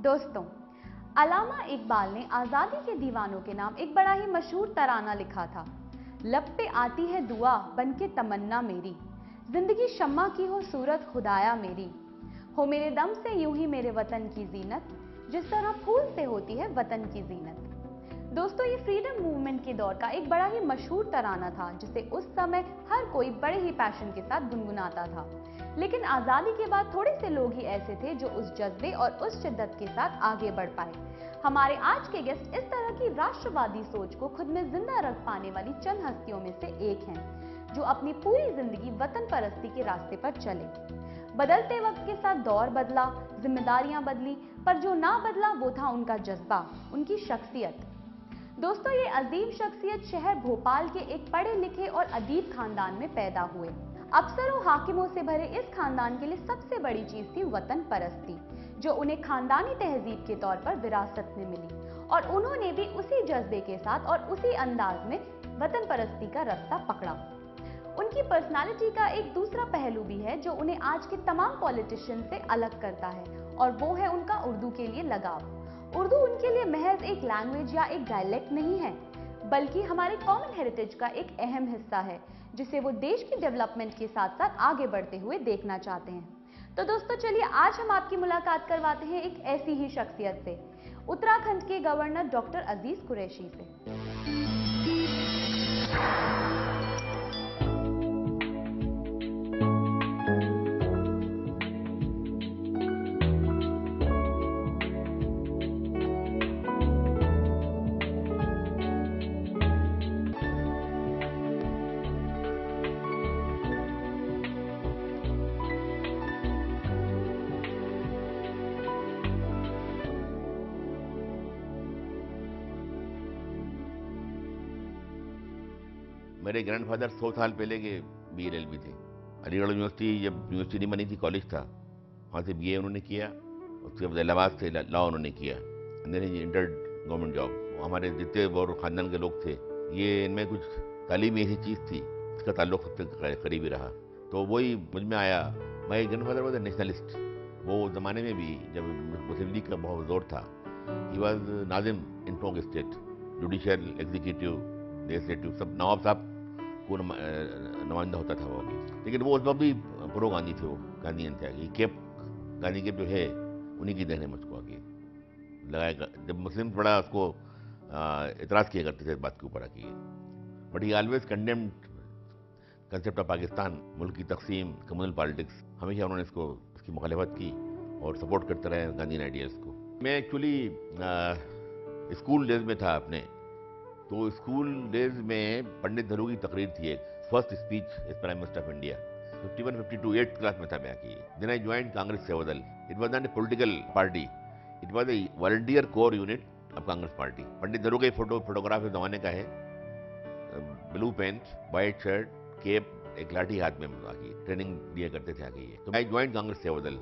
दोस्तों, अल्लामा इकबाल ने आज़ादी के दीवानों के नाम एक बड़ा ही मशहूर तराना लिखा था। लब पे आती है दुआ बन के तमन्ना मेरी, जिंदगी शम्मा की हो सूरत खुदाया मेरी, हो मेरे दम से यूं ही मेरे वतन की जीनत, जिस तरह फूल से होती है वतन की जीनत। दोस्तों, ये फ्रीडम मूवमेंट के दौर का एक बड़ा ही मशहूर तराना था जिसे उस समय हर कोई बड़े ही पैशन के साथ गुनगुनाता था। लेकिन आज़ादी के बाद थोड़े से लोग ही ऐसे थे जो उस जज्बे और उस शिद्दत के साथ आगे बढ़ पाए। हमारे आज के गेस्ट इस तरह की राष्ट्रवादी सोच को खुद में जिंदा रख पाने वाली चंद हस्तियों में से एक हैं, जो अपनी पूरी जिंदगी वतन परस्ती के रास्ते पर चले। बदलते वक्त के साथ दौर बदला, जिम्मेदारियां बदली, पर जो ना बदला वो था उनका जज्बा, उनकी शख्सियत। दोस्तों, ये अजीम शख्सियत शहर भोपाल के एक पढ़े लिखे और अदीब खानदान में पैदा हुए। अफसरों हाकिमों से भरे इस खानदान के लिए सबसे बड़ी चीज थी वतन परस्ती, जो उन्हें खानदानी तहजीब के तौर पर विरासत में मिली, और उन्होंने भी उसी जज्बे के साथ और उसी अंदाज में वतन परस्ती का रास्ता पकड़ा। उनकी पर्सनालिटी का एक दूसरा पहलू भी है जो उन्हें आज के तमाम पॉलिटिशियन से अलग करता है, और वो है उनका उर्दू के लिए लगाव। उर्दू उनके लिए महज एक लैंग्वेज या एक डायलेक्ट नहीं है, बल्कि हमारे कॉमन हेरिटेज का एक अहम हिस्सा है, जिसे वो देश की डेवलपमेंट के साथ साथ आगे बढ़ते हुए देखना चाहते हैं। तो दोस्तों, चलिए आज हम आपकी मुलाकात करवाते हैं एक ऐसी ही शख्सियत से, उत्तराखंड के गवर्नर डॉक्टर अजीज कुरैशी से। मेरे ग्रैंडफादर 100 साल पहले के BLLB थे। अलीगढ़ यूनिवर्सिटी जब यूनिवर्सिटी नहीं बनी थी, कॉलेज था, वहाँ से BA उन्होंने किया। उसके बाद इलाहाबाद से लॉ उन्होंने किया। Then inter government job. हमारे जितने और ख़ानदान के लोग थे, ये इनमें कुछ तालीम ऐसी चीज़ थी इसका ताल्लुक सबसे करीबी रहा। तो वही मुझ में आया। माई ग्रैंडफादर वॉज अ नेशनलिस्ट। वो ज़माने में भी जब मुस्लिम लीग का बहुत जोर था, he was Nazim in Tonk state, judicial, executive, legislative, सब नवाब साहब को नुमाइंदा होता था वो। लेकिन वो उस वक्त भी प्रो गांधी थे, वो गांधीयन थे। आगे केप गांधी केप जो है उन्हीं की देन है मुझको आगे लगाया। जब मुस्लिम बड़ा उसको इतराज़ किया करते थे इस बात के ऊपर आके, but he always condemned concept of Pakistan, मुल्क की तकसीम, कम्युनल पॉलिटिक्स। हमेशा उन्होंने इसकी मुखालफत की और सपोर्ट करते रहे गांधी आइडियाज़ को। मैं एक्चुअली स्कूल डेज में था अपने, तो स्कूल डेज में पंडित नेहरू की तकरीर थी, एक first speech as prime minister of India. 51-52 8th class में था मैं की। Then I joined Congress Seva Dal. It was not a political party, it was a volunteer corps unit of Congress party. Pandit Nehru के फोटोग्राफ इस जमाने का है, blue pant, white shirt, cap, एक लाठी हाथ में आगे ट्रेनिंग दिया करते थे आगे ये। तो आई ज्वाइंड कांग्रेस सेवादल।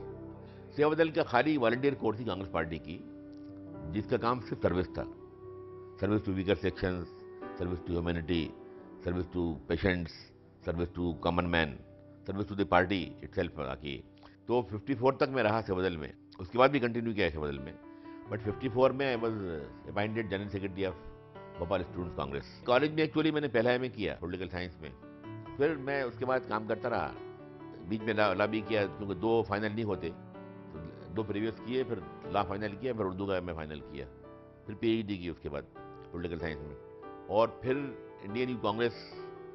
सेवादल का खाली वॉलंटियर कोर थी कांग्रेस पार्टी की, जिसका काम सिर्फ सर्विस था। Service to weaker sections, service to humanity, service to patients, service to common man, service to the party itself आके। तो 54 तक मैं रहा सेवादल में। उसके बाद भी कंटिन्यू किया सेवादल में, बट 54 में I was appointed general secretary of Bhopal students Congress. College में एक्चुअली मैंने पहला MA किया पॉलिटिकल साइंस में। फिर मैं उसके बाद काम करता रहा, बीच में लॉ भी किया, क्योंकि 2 फाइनल नहीं होते, तो 2 प्रीवियस किए, फिर लॉ फाइनल किया, फिर उर्दू का MA फाइनल किया, फिर PhD की उसके बाद पॉलिटिकल साइंस में। और फिर इंडियन यूथ कांग्रेस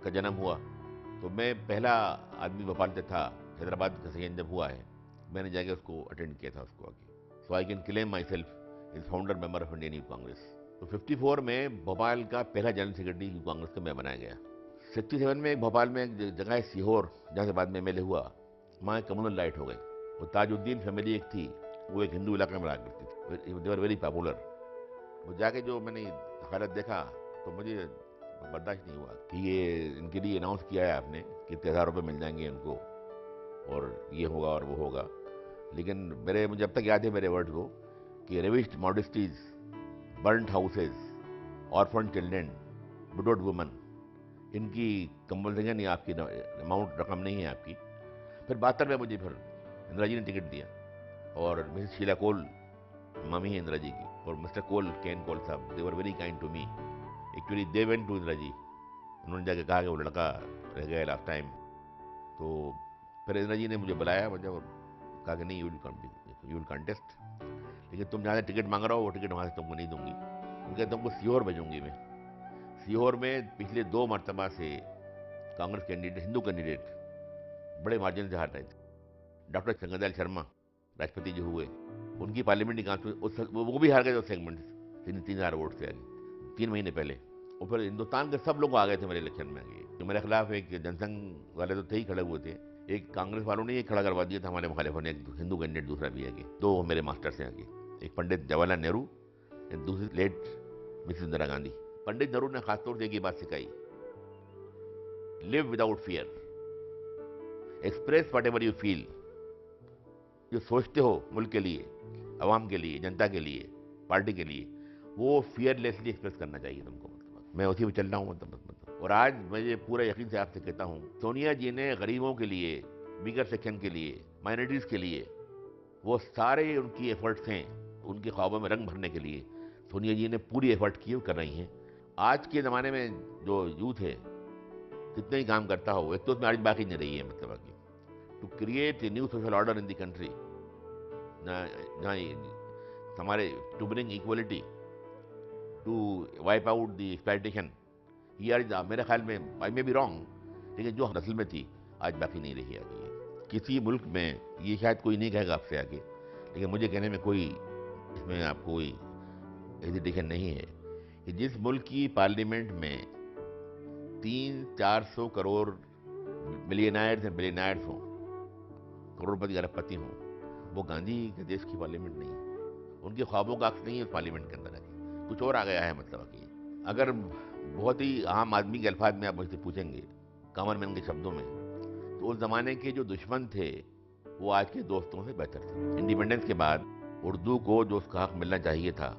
का जन्म हुआ, तो मैं पहला आदमी भोपाल से था। हैदराबाद का संगठन जब हुआ है, मैंने जाके उसको अटेंड किया था उसको आगे। So I can claim myself is founder member of Indian youth Congress. तो 54 में भोपाल का पहला जनरल सेक्रेटरी यूथ कांग्रेस का मैं बनाया गया। 67 में एक भोपाल में एक जगह है सीहोर, जहाँ से बाद में MLA हुआ, वहाँ कम्युनल लाइट हो गई। वो ताजुद्दीन फैमिली एक थी, वो एक हिंदू इलाके में रहा करती थी, दे वर वेरी पॉपुलर। वो जाके जो मैंने हालत देखा तो मुझे बर्दाश्त नहीं हुआ कि ये इनके लिए अनाउंस किया है आपने कि 13,000 रुपये मिल जाएंगे उनको, और ये होगा और वो होगा। लेकिन मुझे अब तक याद है मेरे वर्ड को कि ravished modesties, burned houses, orphan children, widowed women, इनकी कंपल्सन या आपकी अमाउंट रकम नहीं है आपकी। फिर 72 में मुझे फिर इंदिरा जी ने टिकट दिया, और मिसेस शीला कोल मम्मी है इंदिरा जी की, और मिस्टर कोल, केन कोल साहब, they were very kind to me. Actually they went to Indira ji, उन्होंने जाके कहा कि वो लड़का रह गया लास्ट टाइम। तो फिर इंदिरा जी ने मुझे बुलाया, मुझे और कहा कि नहीं, यू विल कंटेस्ट, लेकिन तुम जहाँ से टिकट मांग रहे हो वो टिकट वहाँ से तुमको नहीं दूंगी, उनके तुमको सीहोर भेजूंगी मैं। सीहोर में पिछले 2 मरतबा से कांग्रेस कैंडिडेट, हिंदू कैंडिडेट बड़े मार्जिन से हार रहे थे। डॉक्टर चंद्रदयाल शर्मा राष्ट्रपति जो हुए, उनकी पार्लियामेंट्री कांस्टिट्यूंसी वो भी हार गए, 2 सेगमेंट 3,000 वोट से आगे 3 महीने पहले। और फिर हिंदुस्तान के सब लोग आ गए थे मेरे इलेक्शन में आगे। जो मेरे खिलाफ एक जनसंघ वाले तो थे ही खड़े हुए थे, एक कांग्रेस वालों ने ये खड़ा करवा दिया था हमारे मुखालिफों ने, एक हिंदू कैंडिडेट दूसरा भी आगे, 2 मेरे मास्टर से आगे, एक पंडित जवाहरलाल नेहरू, एक दूसरी लेट मिसेस इंदिरा गांधी। पंडित नेहरू ने खासतौर से एक ही बात सिखाई, live without fear, express what ever you feel. जो सोचते हो मुल्क के लिए, अवाम के लिए, जनता के लिए, पार्टी के लिए, वो फियरलेसली एक्सप्रेस करना चाहिए तुमको। मतलब मैं उसी में चल रहा हूँ मतलब। और आज मुझे पूरा यकीन से आपसे कहता हूँ, सोनिया जी ने गरीबों के लिए, वीकर सेक्शन के लिए, माइनॉरिटीज़ के लिए, वो सारे उनकी एफर्ट्स हैं उनके ख्वाबों में रंग भरने के लिए, सोनिया जी ने पूरी एफर्ट की कर रही हैं। आज के ज़माने में जो यूथ है कितने ही काम करता हो, एक तो उसमें आज बाकी नहीं रही है मतलब आगे। To create a new social order in the country, हमारे to bring equality, to wipe out the exploitation, ये आज मेरे ख्याल में, आई मे बी रॉन्ग, लेकिन जो नस्ल में थी आज बाकी नहीं रही आगे। किसी मुल्क में ये शायद कोई नहीं कहेगा आपसे आगे, लेकिन मुझे कहने में कोई इसमें आपको कोई हेजिटेशन नहीं है कि जिस मुल्क की पार्लियामेंट में 300-400 करोड़ मिलियनायर्स एंड बिलियनायर्स हों, करोड़पति अरबपति हों, वो गांधी के देश की पार्लियामेंट नहीं है, उनके ख्वाबों का अक्स नहीं है उस पार्लियामेंट के अंदर आगे, कुछ और आ गया है मतलब कि। अगर बहुत ही आम आदमी के अल्फाज में आप मुझसे पूछेंगे, कॉमन मैन के शब्दों में, तो उस ज़माने के जो दुश्मन थे वो आज के दोस्तों से बेहतर थे। इंडिपेंडेंस के बाद उर्दू को जो उसका हक मिलना चाहिए था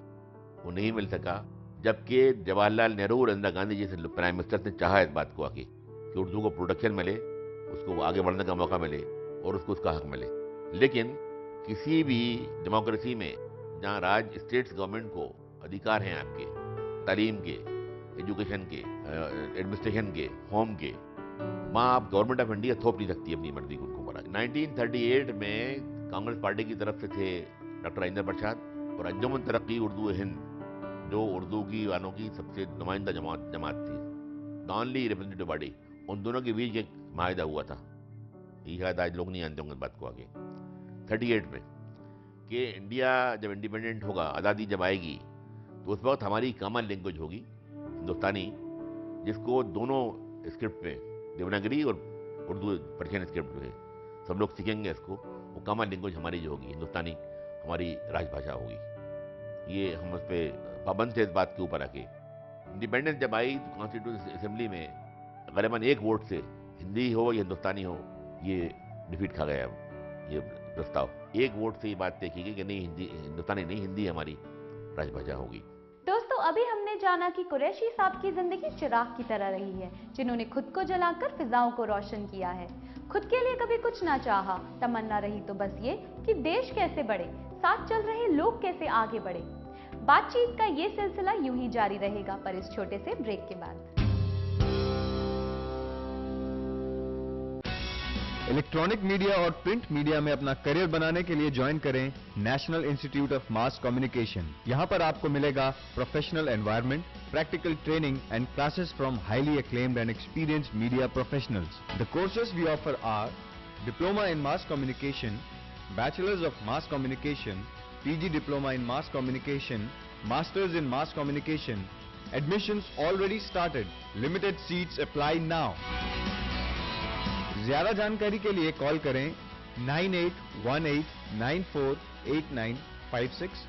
वो नहीं मिल सका, जबकि जवाहरलाल नेहरू और इंदिरा गांधी जैसे प्राइम मिनिस्टर ने चाहा इस बात को आके कि उर्दू को प्रोटेक्शन मिले, उसको आगे बढ़ने का मौका मिले और उसको उसका हक मिले। लेकिन किसी भी डेमोक्रेसी में जहाँ राज्य, स्टेट्स गवर्नमेंट को अधिकार हैं आपके तालीम के, एजुकेशन के, एडमिनिस्ट्रेशन के, होम के, वहाँ आप गवर्नमेंट ऑफ इंडिया थोप नहीं सकती अपनी मर्जी को उनको बना। 1938 में कांग्रेस पार्टी की तरफ से थे डॉक्टर राजेंद्र प्रसाद और अंजुमन तरक्की उर्दू हिंद, जो उर्दू की वालों की सबसे नुमाइंदा जमात थी, द ओनली रिप्रेजेंटेटिव बॉडी, उन दोनों के बीच एक माहिदा हुआ था, ये शायद आज लोग नहीं जानते होंगे बात को आगे, 38 में, कि इंडिया जब इंडिपेंडेंट होगा, आज़ादी जब आएगी, तो उस वक्त हमारी कॉमन लैंग्वेज होगी हिंदुस्तानी, जिसको दोनों स्क्रिप्ट में, देवनागरी और उर्दू पर्शियन स्क्रिप्ट जो है, सब लोग सीखेंगे इसको। वो कॉमन लैंग्वेज हमारी जो होगी हिंदुस्तानी, हमारी राजभाषा होगी। ये हम उस पर पाबंद थे इस बात के ऊपर आके। इंडिपेंडेंस जब आई तो कॉन्स्टिट्यूशन असेंबली में गरीबन एक वोट से, हिंदी हो या हिंदुस्तानी हो, ये डिफीट खा गया ये प्रस्ताव। एक वोट से ये बात तय की गई कि नहीं, हिंदी हिंदुस्तानी नहीं, हिंदी हमारी राजभाषा होगी। दोस्तों, अभी हमने जाना कि कुरैशी साहब की जिंदगी चिराग की तरह रही है, जिन्होंने खुद को जलाकर फिजाओं को रोशन किया है। खुद के लिए कभी कुछ ना चाहा, तमन्ना रही तो बस ये कि देश कैसे बढ़े, साथ चल रहे लोग कैसे आगे बढ़े। बातचीत का ये सिलसिला यूं ही जारी रहेगा, पर इस छोटे से ब्रेक के बाद। इलेक्ट्रॉनिक मीडिया और प्रिंट मीडिया में अपना करियर बनाने के लिए ज्वाइन करें national institute of mass communication. यहाँ पर आपको मिलेगा professional environment, practical training and classes from highly acclaimed and experienced media professionals. The courses we offer are Diploma in Mass Communication, Bachelors of Mass Communication, PG Diploma in Mass Communication, Masters in Mass Communication. Admissions already started. Limited seats apply now. ज़्यादा जानकारी के लिए call करें 9818948956,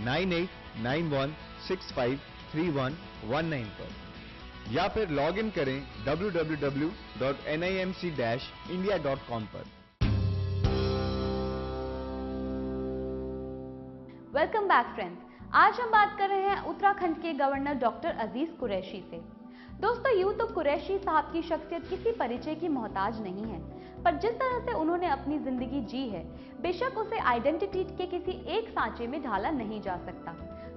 9891653119 पर, या फिर log in करें www.nimc-india.com पर। Welcome back friends. आज हम बात कर रहे हैं उत्तराखंड के गवर्नर डॉक्टर अजीज कुरैशी से। दोस्तों, यूं तो कुरैशी साहब की शख्सियत किसी परिचय की मोहताज नहीं है, पर जिस तरह से उन्होंने अपनी जिंदगी जी है, बेशक उसे आइडेंटिटी के किसी एक सांचे में ढाला नहीं जा सकता।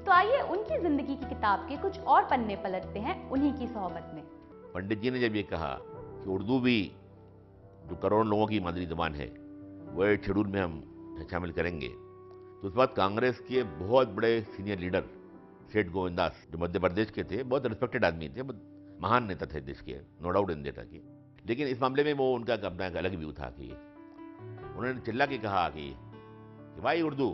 तो आइए उनकी जिंदगी की किताब के कुछ और पन्ने पलटते हैं उन्हीं की सोहबत में। पंडित जी ने जब ये कहा कि उर्दू भी जो करोड़ों लोगों की मादरी ज़बान है वो एक शेड्यूल में हम शामिल करेंगे, तो उस वक्त कांग्रेस के बहुत बड़े सीनियर लीडर सेठ गोविंदास, जो मध्य प्रदेश के थे, बहुत रिस्पेक्टेड आदमी थे, बहुत महान नेता थे देश के, नो डाउट इन देता की, लेकिन इस मामले में वो उनका अपना एक अलग व्यू था कि उन्होंने चिल्ला के कहा कि भाई उर्दू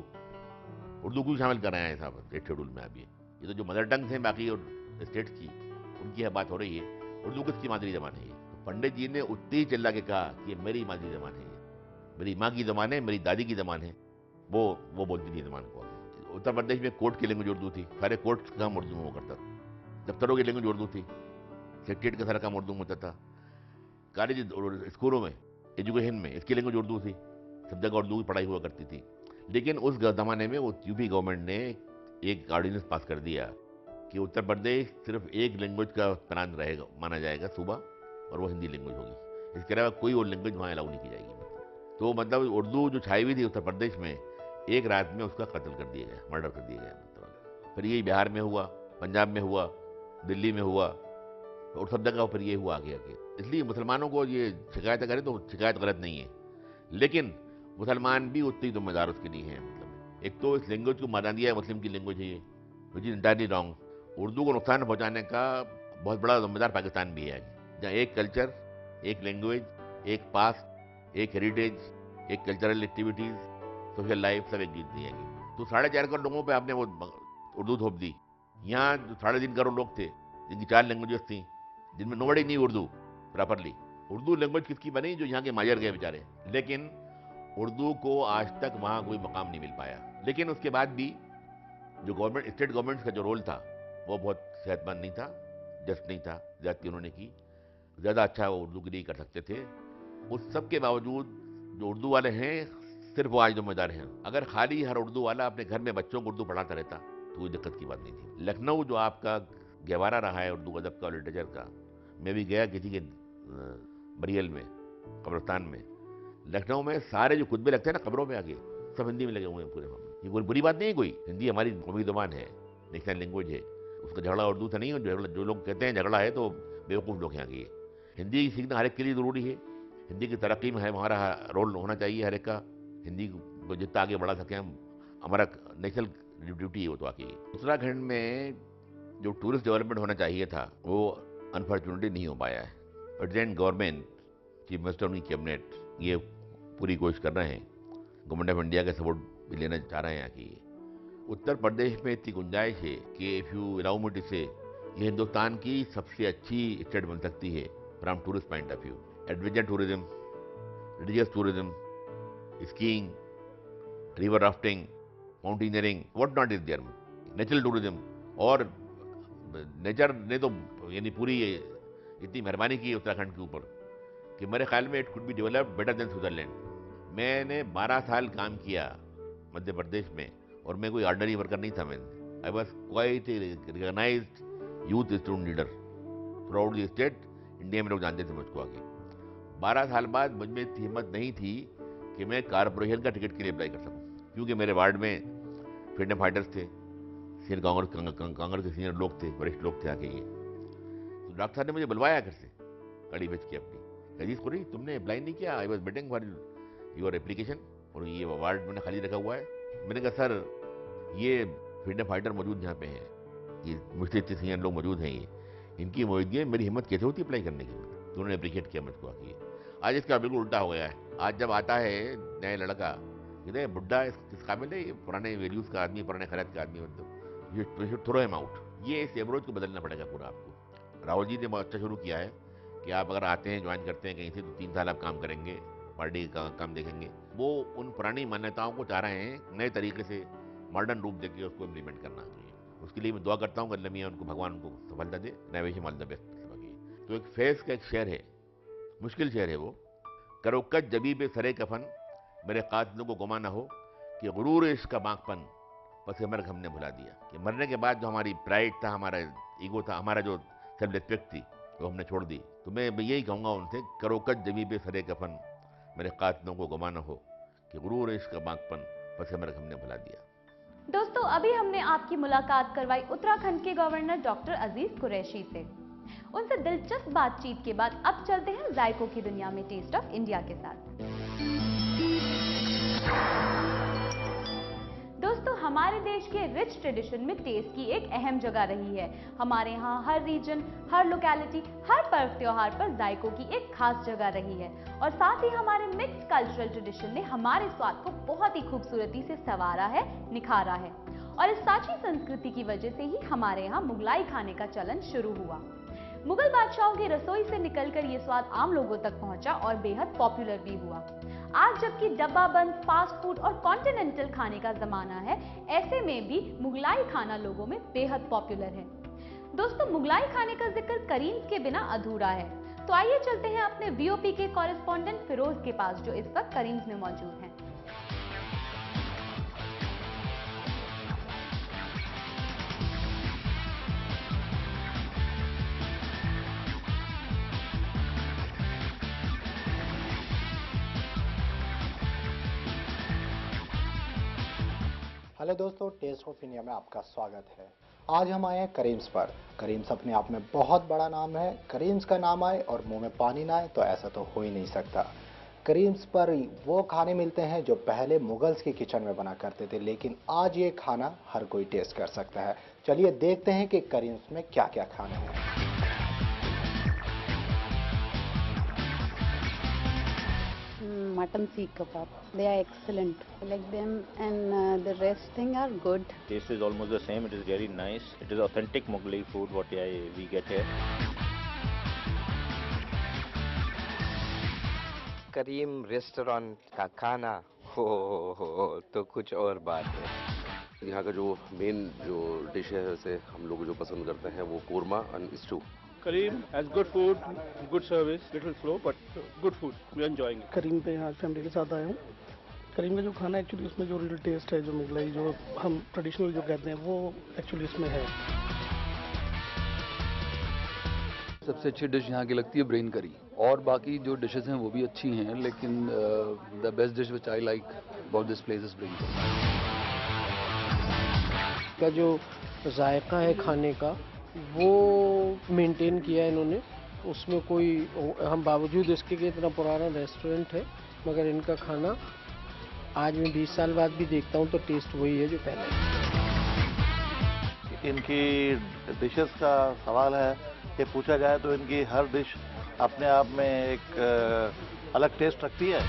क्यों शामिल कर रहे हैं साहब स्टेट शेड्यूल में? आप ये तो जो मदर टंग थे बाकी और स्टेट की, उनकी बात हो रही है, उर्दू किसकी मादरी ज़बान है? तो पंडित जी ने उतनी ही चिल्ला के कहा कि मेरी मादरी ज़बान है, मेरी माँ की ज़बान है, मेरी दादी की ज़बान है, वो बोलती थी ज़बान को। उत्तर प्रदेश में कोर्ट की लैंग्वेज उर्दू थी, सारे कोर्ट का काम उर्दू में वो करता था, दफ्तरों की लैंग्वेज उर्दू थी, सेक्रेटरीट का सारा काम उर्दू में होता था, कॉलेज और स्कूलों में, एजुकेशन में इसकी लैंग्वेज उर्दू थी, सब जगह उर्दू की पढ़ाई हुआ करती थी। लेकिन उस ज़माने में वो यूपी गवर्नमेंट ने एक ऑर्डिनेंस पास कर दिया कि उत्तर प्रदेश सिर्फ एक लैंग्वेज का प्रांत रहेगा, माना जाएगा सूबा, और वो हिंदी लैंग्वेज होगी, इसके अलावा कोई और लैंग्वेज वहाँ अलाउ नहीं की जाएगी। तो मतलब उर्दू जो छाई हुई थी उत्तर प्रदेश में, एक रात में उसका कत्ल कर दिया गया, मर्डर कर दिया गया। मतलब फिर ये बिहार में हुआ, पंजाब में हुआ, दिल्ली में हुआ, और सब जगह फिर ये हुआ आगे आगे। इसलिए मुसलमानों को ये शिकायत करें तो शिकायत गलत नहीं है, लेकिन मुसलमान भी उतनी जिम्मेदार उसके लिए हैं। मतलब एक तो इस लैंग्वेज को माना दिया है मुस्लिम की लैंग्वेज है ये, which is entirely wrong. Urdu को नुकसान पहुंचाने का बहुत बड़ा जिम्मेदार पाकिस्तान भी है, जहाँ एक कल्चर, एक लैंग्वेज, एक पास्ट, एक हेरिटेज, एक कल्चरल एक्टिविटीज़, सोशल लाइफ सब एक गीत दी है। तो 4.5 करोड़ लोगों पे आपने वो उर्दू थोप दी। यहाँ जो 3.5 करोड़ लोग थे जिनकी 4 लैंग्वेजेस थी, जिनमें नोबडी नहीं उर्दू प्रॉपरली, उर्दू लैंग्वेज किसकी बनी? जो यहाँ के माजर गए बेचारे। लेकिन उर्दू को आज तक वहाँ कोई मकाम नहीं मिल पाया। लेकिन उसके बाद भी जो गवर्नमेंट, स्टेट गवर्नमेंट का जो रोल था वो बहुत सेहतमंद नहीं था, जस्ट नहीं था, ज़्यादती उन्होंने की, ज़्यादा अच्छा वो उर्दू के लिए कर सकते थे। उस सब के बावजूद जो उर्दू वाले हैं सिर्फ वो आज जिम्मेदार हैं। अगर खाली हर उर्दू वाला अपने घर में बच्चों को उर्दू पढ़ाता रहता तो कोई दिक्कत की बात नहीं थी। लखनऊ जो आपका गहवारा रहा है उर्दू अदब का और लिटरेचर का, मैं भी गया किसी के बरियल में, कब्रिस्तान में, लखनऊ में सारे जो खुतबे लगते हैं ना कब्रों में आगे, सब हिंदी में लगे हुए हैं पूरे मामले। ये कोई बुरी बात नहीं है, कोई हिंदी हमारी कौमी ज़बान है, नेशनल लैंग्वेज है, उसका झगड़ा उर्दू से नहीं है। जो लोग कहते हैं झगड़ा है तो बेवकूफ़ लोग यहाँ के। हिंदी सीखना हर एक के लिए ज़रूरी है, हिंदी की तरक्की में है हमारा रोल होना चाहिए हर एक का। हिंदी को जितना आगे बढ़ा सकें हम, हमारा नेशनल ड्यूटी है वो तो आके। उत्तराखंड में जो टूरिस्ट डेवलपमेंट होना चाहिए था वो अनफॉर्चुनेटली नहीं हो पाया है। प्रेसिडेंट गवर्नमेंट, चीफ मिनिस्टर, उनकी कैबिनेट ये पूरी कोशिश कर रहे हैं, गवर्नमेंट ऑफ इंडिया का सपोर्ट भी लेना चाह रहे हैं यहाँ की। उत्तर प्रदेश में इतनी गुंजाइश है कि if you allow me to say, ये हिंदुस्तान की सबसे अच्छी स्टेट बन सकती है from tourist point of view. Adventure tourism, religious tourism, skiing, river rafting, mountaineering, what not is there, natural tourism. और नेचर ने तो यानी पूरी इतनी मेहरबानी की उत्तराखंड के ऊपर कि मेरे ख्याल में it could be developed better than Switzerland. मैंने 12 साल काम किया मध्य प्रदेश में और मैं कोई ऑर्डिनरी वर्कर नहीं था। मैंने I was quite recognised youth student leader throughout the state. India में लोग जानते थे मुझको आगे। 12 साल बाद मुझ में इतनी हिम्मत नहीं थी कि मैं कारपोरेशन का टिकट के लिए अप्लाई कर सकूं, क्योंकि मेरे वार्ड में फ्रीडम फाइटर्स थे, सीनियर कांग्रेस के सीनियर लोग थे, वरिष्ठ लोग थे आके। ये तो डॉक्टर साहब ने मुझे बुलवाया घर से, गाड़ी बेच के अपनी, अजीज को नहीं तुमने अप्लाई नहीं किया, I was waiting for your application, और ये वार्ड मैंने खाली रखा हुआ है। मैंने कहा सर ये फ्रीडम फाइटर मौजूद यहाँ पे हैं, ये मुझसे इतने सीनियर लोग मौजूद हैं, ये इनकी मौजूदगी में मेरी हिम्मत कैसे होती अप्लाई करने की। तो उन्होंने अप्रिशिएट किया मुझको आके। आज इसका बिल्कुल उल्टा हो गया है। आज जब आता है नया लड़का, कहते बुड्ढा इस काबिल है, ये पुराने वैल्यूज़ का आदमी, पुराने खैरात का आदमी, मतलब you should throw him out. ये इस एवरोज को बदलना पड़ेगा पूरा आपको। राहुल जी ने बहुत अच्छा शुरू किया है कि आप अगर आते हैं, ज्वाइन करते हैं कहीं से, तो 3 साल आप काम करेंगे, पार्टी का काम देखेंगे। वो उन पुरानी मान्यताओं को चाह रहे हैं नए तरीके से मॉडर्न रूप देके उसको इम्प्लीमेंट करना चाहिए। उसके लिए मैं दुआ करता हूँ कि अल्लाह मियां उनको, भगवान उनको सफलता दे। मैं wish him all the best. तो एक फेस का एक शेर है, मुश्किल शेर है वो, करोकत जबी पे सरे कफन, मेरे कातिलों को गुमा ना हो कि गुरूर इश्क का बांकपन पसे मर्ग हमने भुला दिया। कि मरने के बाद जो हमारी प्राइड था, हमारा ईगो था, हमारा जो सेल्फ रिस्पेक्ट थी, तो हमने छोड़ दी। तो मैं यही कहूँगा उनसे, करोकत जमी पे सरे कफन, मेरे कातलों को गुमान हो कि गुरूर इश्क बागपन पसे मरग हमने भुला दिया। दोस्तों, अभी हमने आपकी मुलाकात करवाई उत्तराखंड के गवर्नर डॉक्टर अजीज कुरैशी से। उनसे दिलचस्प बातचीत के बाद अब चलते हैं जायकों की दुनिया में टेस्ट ऑफ इंडिया के साथ। दोस्तों, हमारे देश के रिच ट्रेडिशन में टेस्ट की एक अहम जगह रही है। हमारे यहाँ हर रीजन, हर लोकेलिटी, हर पर्व त्योहार पर जायकों की एक खास जगह रही है और साथ ही हमारे मिक्स कल्चरल ट्रेडिशन ने हमारे स्वाद को बहुत ही खूबसूरती से संवारा है, निखारा है। और इस साची संस्कृति की वजह से ही हमारे यहाँ मुगलाई खाने का चलन शुरू हुआ। मुगल बादशाहों की रसोई से निकलकर ये स्वाद आम लोगों तक पहुंचा और बेहद पॉपुलर भी हुआ। आज जबकि डब्बा बंद फास्ट फूड और कॉन्टिनेंटल खाने का जमाना है, ऐसे में भी मुगलाई खाना लोगों में बेहद पॉपुलर है। दोस्तों, मुगलाई खाने का जिक्र करीम्स के बिना अधूरा है, तो आइए चलते हैं अपने वीओपी के कॉरेस्पॉन्डेंट फिरोज के पास, जो इस वक्त करीम्स में मौजूद हैं। हेलो दोस्तों, टेस्ट ऑफ इंडिया में आपका स्वागत है। आज हम आए हैं करीम्स पर। करीम्स अपने आप में बहुत बड़ा नाम है। करीम्स का नाम आए और मुंह में पानी ना आए तो ऐसा तो हो ही नहीं सकता। करीम्स पर वो खाने मिलते हैं जो पहले मुगल्स की किचन में बना करते थे, लेकिन आज ये खाना हर कोई टेस्ट कर सकता है। चलिए देखते हैं कि करीम्स में क्या क्या खाना है। Mutton seekh kebab. They are excellent. I like them, and the rest thing are good. Taste is almost the same. It is very nice. It is authentic Mughlai food what we get here. Kareem restaurant का खाना हो तो कुछ और बात है। यहाँ का जो मेन जो डिश है उसे हम लोग जो पसंद करते हैं वो korma and stew. Kareem has good food, good service, little slow but good food. We are enjoying it. करीम पे आज फैमिली के साथ आया हूँ। करीम का जो खाना एक्चुअली उसमें जो रियल टेस्ट है, जो मुगलाई जो हम ट्रेडिशनल जो कहते हैं, वो एक्चुअली इसमें है। सबसे अच्छी डिश यहाँ की लगती है ब्रेन करी, और बाकी जो डिशेस हैं वो भी अच्छी हैं, लेकिन the best dish which I like about this place is brain करी। का जो जायका है खाने का वो मेंटेन किया है इन्होंने। उसमें कोई, हम बावजूद इसके कि इतना पुराना रेस्टोरेंट है, मगर इनका खाना आज मैं 20 साल बाद भी देखता हूँ तो टेस्ट वही है जो पहले। इनकी डिशेस का सवाल है कि पूछा जाए तो इनकी हर डिश अपने आप में एक अलग टेस्ट रखती है।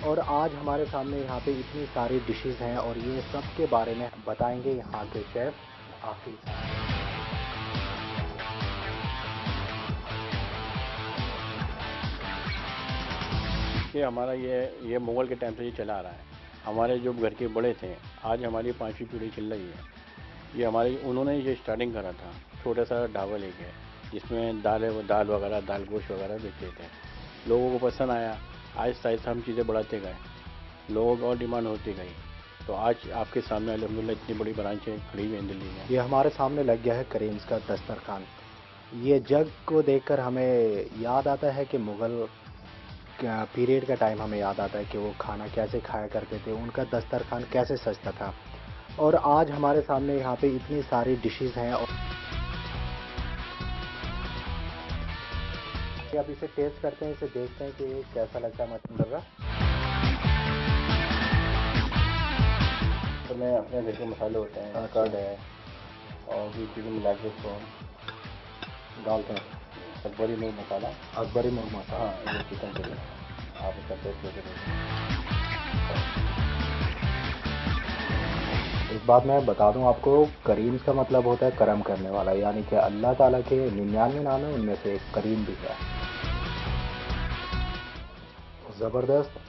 और आज हमारे सामने यहाँ पे इतनी सारी डिशेस हैं और ये सब के बारे में बताएंगे यहाँ के शेफ आकिल साहब। ये हमारा ये मुगल के टाइम से ये चला आ रहा है। हमारे जो घर के बड़े थे, आज हमारी 5वीं पीढ़ी चल रही है। ये हमारे उन्होंने ये स्टार्टिंग करा था, छोटा सा ढाबा लेके, जिसमें दाल वगैरह, दाल गोश्त वगैरह बेचते थे। लोगों को पसंद आया, आहिस्ता आहिस्ता हम चीज़ें बढ़ाते गए, लोगों को और डिमांड होती गई, तो आज आपके सामने अल्हम्दुलिल्लाह इतनी बड़ी ब्रांचें खड़ी हुई हैं दिल्ली में। ये हमारे सामने लग गया है करीम्स का दस्तरखान। ये जग को देखकर हमें याद आता है कि मुग़ल पीरियड का टाइम हमें याद आता है कि वो खाना कैसे खाया करते थे, उनका दस्तरखान कैसे सजता था। और आज हमारे सामने यहाँ पे इतनी सारी डिशेस हैं और अब इसे टेस्ट करते हैं, इसे देखते हैं कि कैसा लगता है मटन दर्रा। तो मैं अपने घर के मसाले होते हैं, कर्ड है और भी चीज़ें मिला के उसको डालते हैं। अकबरी मिर्च मसाला, अकबरी मिर्च मसाला, हाँ, ये चिकन के लिए आप इसका टेस्ट लेते हैं। एक बात मैं बता दूं आपको, करीम्स का मतलब होता है करम करने वाला, यानी कि अल्लाह ताला के 99 नाम है, उनमें से एक करीम भी है। ज़बरदस्त।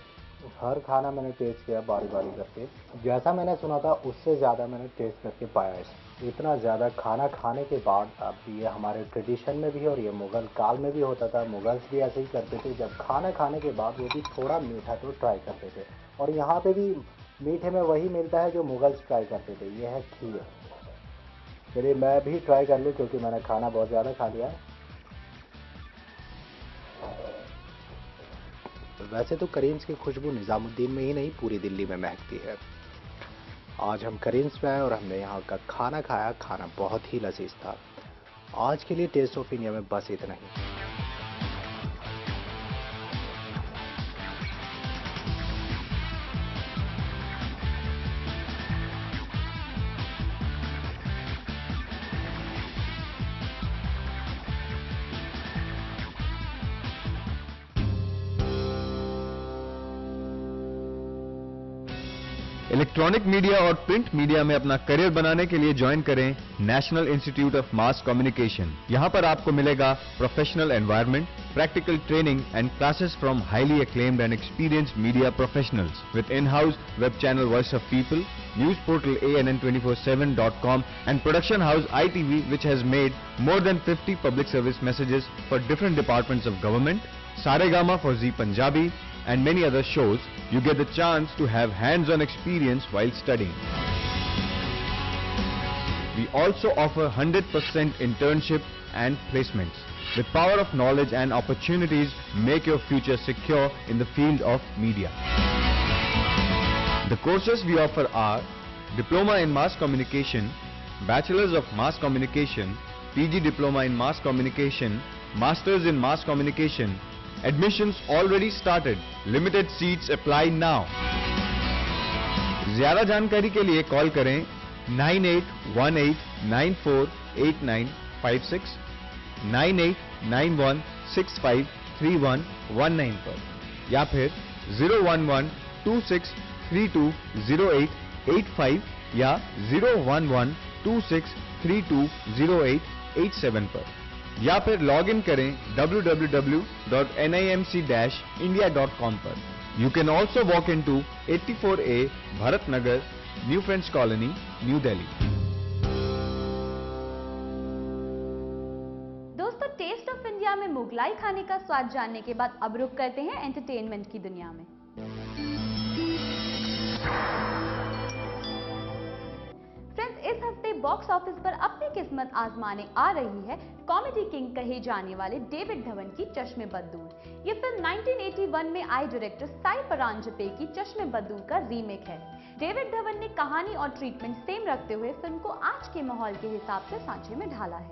हर खाना मैंने टेस्ट किया बारी बारी करके, जैसा मैंने सुना था उससे ज़्यादा मैंने टेस्ट करके पाया है। इतना ज़्यादा खाना खाने के बाद, अब ये हमारे ट्रेडिशन में भी है और ये मुग़ल काल में भी होता था। मुग़ल्स भी ऐसे ही करते थे, जब खाना खाने के बाद वो भी थोड़ा मीठा तो ट्राई करते थे। और यहाँ पे भी मीठे में वही मिलता है जो मुग़ल्स ट्राई करते थे, ये है खीर। चलिए मैं भी ट्राई कर लूँ क्योंकि मैंने खाना बहुत ज़्यादा खा लिया है। वैसे तो करीम्स की खुशबू निज़ामुद्दीन में ही नहीं पूरी दिल्ली में महकती है। आज हम करीम्स में आए और हमने यहाँ का खाना खाया। खाना बहुत ही लजीज था। आज के लिए टेस्ट ऑफ इंडिया में बस इतना ही। इलेक्ट्रॉनिक मीडिया और प्रिंट मीडिया में अपना करियर बनाने के लिए ज्वाइन करें national institute of mass communication. यहाँ पर आपको मिलेगा professional environment, practical training and classes from highly acclaimed and experienced media professionals with in-house web channel Voice of People, news portal ANN247.com and production house ITV, which has made more than 50 public service messages for different departments of government, Saregama for Zee Punjabi and many other shows. You get the chance to have hands-on experience while studying. We also offer 100% internship and placements. With power of knowledge and opportunities, make your future secure in the field of media. The courses we offer are Diploma in Mass Communication, Bachelors of Mass Communication, PG Diploma in Mass Communication, Masters in Mass Communication. Admissions already started. Limited seats apply now. ज़्यादा जानकारी के लिए call करें 9818948956, 9891653119 पर या फिर 01126320885 या 01126320887 पर या फिर लॉग इन करें www.nimc-india.com पर। You can also walk into 84A Bharat Nagar, New Friends Colony, New Delhi. दोस्तों, टेस्ट ऑफ इंडिया में मुगलाई खाने का स्वाद जानने के बाद अब रुक करते हैं एंटरटेनमेंट की दुनिया में। फ्रेंड्स, इस हफ्ते बॉक्स ऑफिस पर अपनी किस्मत आजमाने आ रही है कॉमेडी किंग कहे जाने वाले डेविड धवन की चश्मे बद्दूर। ये फिल्म 1981 में आई डायरेक्टर साई परांजपे की चश्मे बद्दूर का रीमेक है। डेविड धवन ने कहानी और ट्रीटमेंट सेम रखते हुए फिल्म को आज के माहौल के हिसाब से सांचे में ढाला है।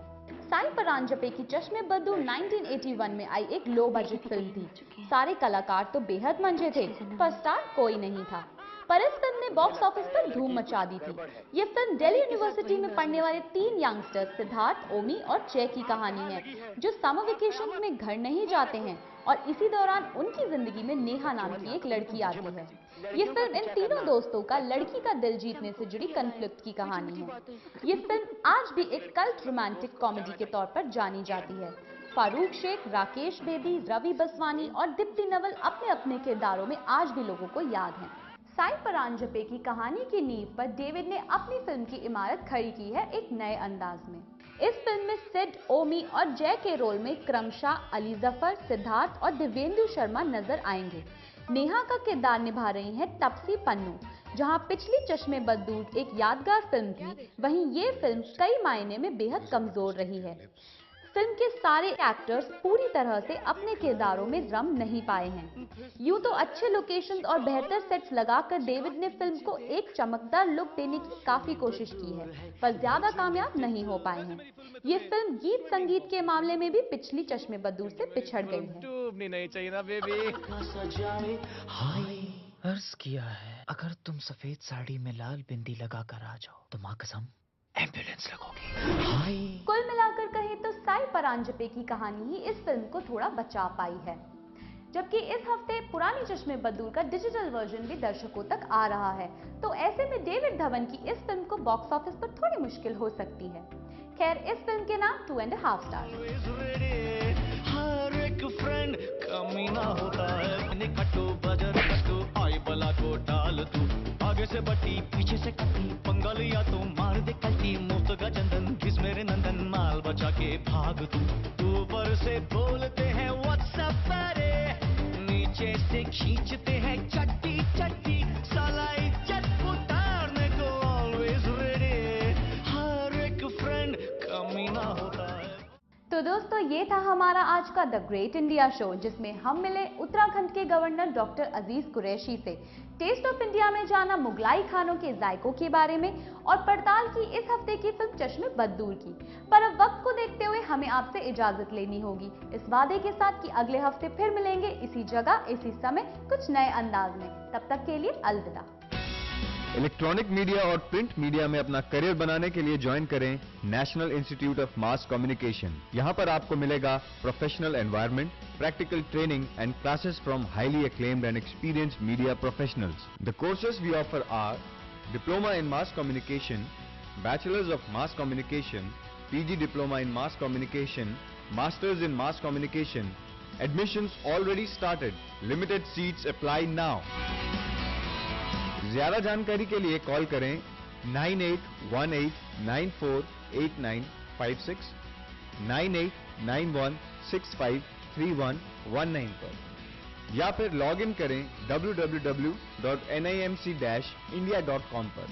साई परांजपे की चश्मे बद्दूर 1981 में आई एक लो बजट फिल्म थी। सारे कलाकार तो बेहद मंजे थे, पर स्टार कोई नहीं था। पर इस फिल्म ने बॉक्स ऑफिस पर धूम मचा दी थी। ये फिल्म दिल्ली यूनिवर्सिटी में पढ़ने वाले 3 यंगस्टर्स सिद्धार्थ, ओमी और जय की कहानी है, जो समर वेकेशन में घर नहीं जाते हैं और इसी दौरान उनकी जिंदगी में नेहा नाम की एक लड़की आती है। ये फिल्म इन तीनों दोस्तों का लड़की का दिल जीतने से जुड़ी कन्फ्लिक्ट की कहानी है। ये फिल्म आज भी एक कल्ट रोमांटिक कॉमेडी के तौर पर जानी जाती है। फारूक शेख, राकेश बेदी, रवि बसवानी और दीप्ति नवल अपने अपने किरदारों में आज भी लोगों को याद हैं। साई परांजपे की कहानी की नींव पर डेविड ने अपनी फिल्म की इमारत खड़ी की है एक नए अंदाज में। इस फिल्म में सिड, ओमी और जय के रोल में क्रमशः अली जफर, सिद्धार्थ और दिव्येंदु शर्मा नजर आएंगे। नेहा का किरदार निभा रही हैं तपसी पन्नू। जहां पिछली चश्मे बद्दूर एक यादगार फिल्म थी, वहीं ये फिल्म कई मायने में बेहद कमजोर रही है। फिल्म के सारे एक्टर्स पूरी तरह से अपने किरदारों में रम नहीं पाए हैं। यूं तो अच्छे लोकेशंस और बेहतर सेट्स लगाकर डेविड ने फिल्म को एक चमकदार लुक देने की काफी कोशिश की है, पर ज्यादा कामयाब नहीं हो पाए हैं। ये फिल्म गीत संगीत के मामले में भी पिछली चश्मे बद्दूर से पिछड़ गई है। अर्ज किया है, अगर तुम सफेद साड़ी में लाल बिंदी लगा कर आ जाओ तो माँ कसम एम्बुलेंस लगोगी। कुल मिलाकर कहें तो साई परांजपे की कहानी ही इस फिल्म को थोड़ा बचा पाई है, जबकि इस हफ्ते पुरानी चश्मे बद्दूर का डिजिटल वर्जन भी दर्शकों तक आ रहा है। तो ऐसे में डेविड धवन की इस फिल्म को बॉक्स ऑफिस पर थोड़ी मुश्किल हो सकती है। खैर, इस फिल्म के नाम 2.5 स्टार। आगे से बटी पीछे से कटी, पंगा लिया तो मार दे कल्टी, मुफ्त का चंदन किस मेरे नंदन, माल बचा के भाग तू ऊपर से बोलते हैं व्हाट्सएप पे, नीचे से खींचते हैं चट्टी चट्टी, साला इज्जत उतारने को ऑलवेज रेडी, हर एक फ्रेंड दोस्तों, ये था हमारा आज का द ग्रेट इंडिया शो, जिसमें हम मिले उत्तराखंड के गवर्नर डॉक्टर अजीज कुरैशी से, टेस्ट ऑफ इंडिया में जाना मुगलाई खानों के जायकों के बारे में और पड़ताल की इस हफ्ते की फिल्म चश्मे बददूर की। पर अब वक्त को देखते हुए हमें आपसे इजाजत लेनी होगी, इस वादे के साथ कि अगले हफ्ते फिर मिलेंगे इसी जगह इसी समय कुछ नए अंदाज में। तब तक के लिए अलविदा। इलेक्ट्रॉनिक मीडिया और प्रिंट मीडिया में अपना करियर बनाने के लिए ज्वाइन करें national institute of mass communication. यहाँ पर आपको मिलेगा professional environment, practical training and classes from highly acclaimed and experienced media professionals. The courses we offer are Diploma in Mass Communication, Bachelors of Mass Communication, PG Diploma in Mass Communication, Masters in Mass Communication. Admissions already started. Limited seats apply now. ज्यादा जानकारी के लिए call करें 9818948956, 9891653119 पर, या फिर log in करें www.nimc-india.com पर।